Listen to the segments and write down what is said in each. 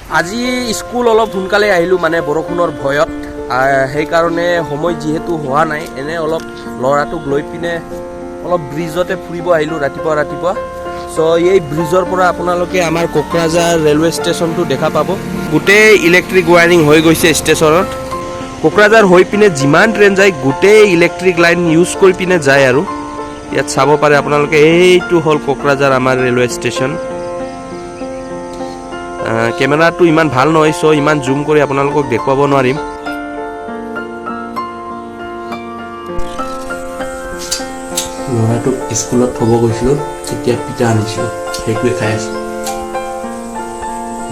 আজি স্কুল অলপ সোনকালে আহিলোঁ মানে বৰষুণৰ ভয়ত সেইকাৰণে সময় যিহেতু হোৱা নাই এনে অলপ ল'ৰাটোক লৈ পিনে অলপ ব্ৰিজতে ফুৰিব আহিলোঁ ৰাতিপুৱা চ' এই ব্ৰিজৰ পৰা আপোনালোকে আমাৰ কোকৰাঝাৰ ৰেলৱে ষ্টেচনটো দেখা পাব গোটেই ইলেক্ট্ৰিক ৱায়াৰিং হৈ গৈছে ষ্টেচনত কোকৰাঝাৰ হৈ পিনে যিমান ট্ৰেইন যায় গোটেই ইলেক্ট্ৰিক লাইন ইউজ কৰি পিনে যায় আৰু ইয়াত চাব পাৰে আপোনালোকে এইটো হ'ল কোকৰাঝাৰ আমাৰ ৰেলৱে ষ্টেচন কেমেৰাটো ইমান ভাল নহয় চ' ইমান জুম কৰি আপোনালোকক দেখুৱাব নোৱাৰিম ল'ৰাটোক স্কুলত থ'ব গৈছিলোঁ তেতিয়া পিঠা আনিছিলোঁ সেইটোৱে খাই আছোঁ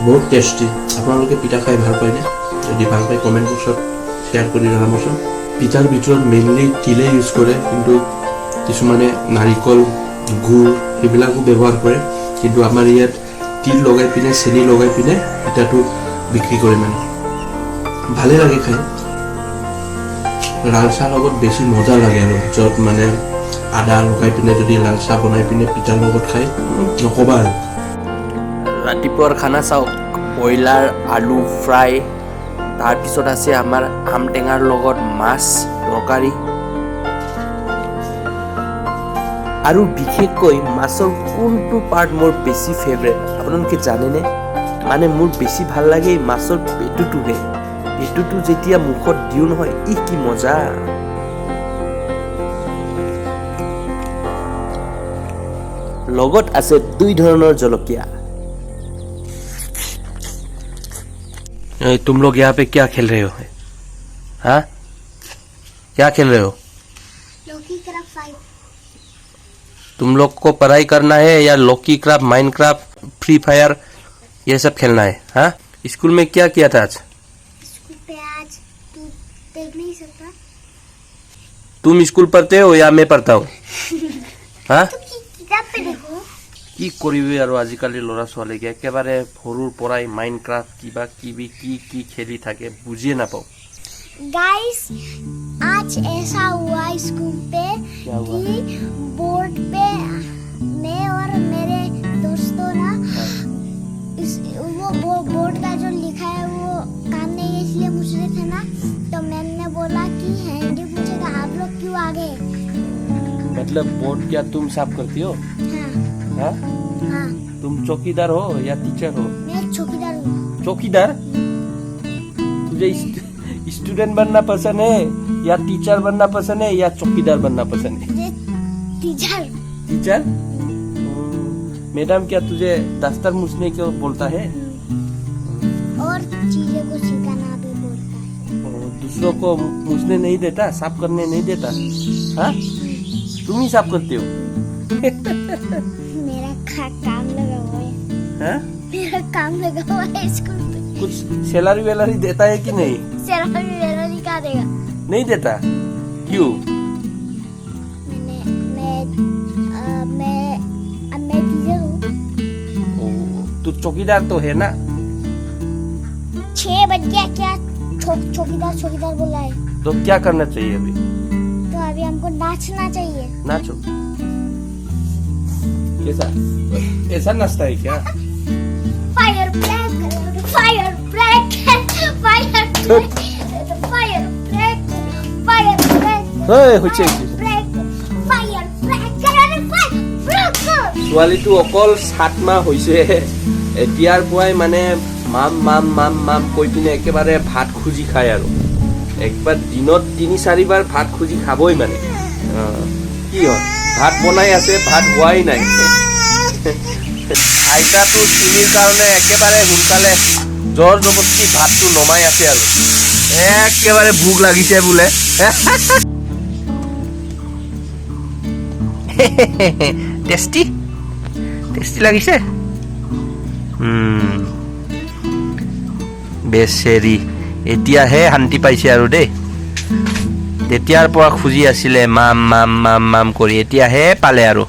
বহুত টেষ্টি আপোনালোকে পিঠা খাই ভাল পায়নে যদি ভাল পায় কমেণ্ট বক্সত শ্বেয়াৰ কৰি জনাবচোন পিঠাৰ ভিতৰত মেইনলি তিলে ইউজ কৰে কিন্তু কিছুমানে নাৰিকল গুড় সেইবিলাকো ব্যৱহাৰ কৰে কিন্তু আমাৰ ইয়াত তিল লগাই পিনে চেনি লগাই পিনে পিঠাটো বিক্ৰী কৰে মানে ভালেই লাগে খাই লাল চাহ লগত বেছি মজা লাগে আৰু য'ত মানে আদা লগাই পিনে যদি লাল চাহ বনাই পিনে পিঠাৰ লগত খাই নক'বা আৰু ৰাতিপুৱাৰ খানা চাওক ব্ৰইলাৰ আলু ফ্ৰাই তাৰপিছত আছে আমাৰ আম টেঙাৰ লগত মাছ তৰকাৰী আৰু বিশেষকৈ মাছৰ কোনটো পাৰ্ট মোৰ বেছি ফেভৰেট আপোনালোকে জানেনে মানে মোৰ বেছি ভাল লাগে মাছৰ পেটুটোহে পেটুটো যেতিয়া মুখত দিওঁ নহয় ই কি মজা লগত আছে দুই ধৰণৰ জলকীয়া तुम लोग यहाँ पे क्या खेल रहे हो हाँ क्या खेल रहे हो लॉकी क्राफ्ट 5 तुम लोग को पढ़ाई करना है या Lokicraft Minecraft Free Fire ये सब खेलना है हाँ स्कूल में क्या किया था आज स्कूल पे आज तू देख नहीं सकता तुम स्कूल पढ़ते हो या मैं पढ़ता हूँ हाँ तू किताब पे देखो কি কৰিবি আৰু আজিকালি ল'ৰা ছোৱালীকে একেবাৰে সৰুৰ পৰাই মাইনক্ৰাফ্ট কিবা কিবি কি খেলি থাকে বুজিয়ে নাপাওঁ गाइस आज ऐसा हुआ स्कूल पे कि बोर्ड पे मैं और मेरे दोस्तों ना वो बोर्ड का जो लिखा है वो काम नहीं है इसलिए मुझसे थे ना तो मैम ने बोला कि हैंडी पूछेगा आप लोग क्यों आगे मतलब बोर्ड क्या तुम साफ करती हो हाँ हाँ हाँ तुम चौकीदार हो या टीचर हो मैं चौकीदार हूँ चौकीदार तुझे स्टूडेंट बनना पसंद है या टीचर बनना पसंद है या चौकीदार बनना पसंद है मुझे टीचर टीचर मैडम क्या तुझे दस्तर मूसने को बोलता है और चीजें को सिखाना भी बोलता है दूसरों को मूसने नहीं देता साफ करने नहीं देता हाँ तुम ही साफ करते हो मेरा काम लगा हुआ है हाँ मेरा काम लगा हुआ है स्कूल पे कुछ सैलरी वैलरी देता है कि नहीं सैलरी वैलरी क्या देगा नहीं देता क्यों मैं टीचर हूँ तू चौकीदार तो है ना 6 बज गया क्या चौकीदार बोला है तो क्या करना चाहिए अभी तो अभी हमको नाचना चाहिए नाचो कैसा ऐसा नाचता है क्या fire break fire break fire break fire break fire break হৈছে ब्रेक फायर ब्रेक कराने फायर ब्रेक ছোৱালীটো অকল 7 মাহ হৈছে এতিয়াৰ পৰাই মানে মাম কৈ পিনে একেবাৰে ভাত খুজি খায় আৰু একবাৰ দিনত 3-4 বাৰ ভাত খুজি খাবই মানে কি হয় ভাত বনাই আছে ভাত হোৱাই নাই আইতাটো চিনিৰ কাৰণে একেবাৰে সোনকালে জোৰ জবস্তি ভাতটো নমাই আছে আৰু একেবাৰে ভোক লাগিছে বোলে টেষ্টি লাগিছে বেচেৰি এতিয়াহে শান্তি পাইছে আৰু দেই তেতিয়াৰ পৰা খুজি আছিলে মাম কৰি এতিয়াহে পালে আৰু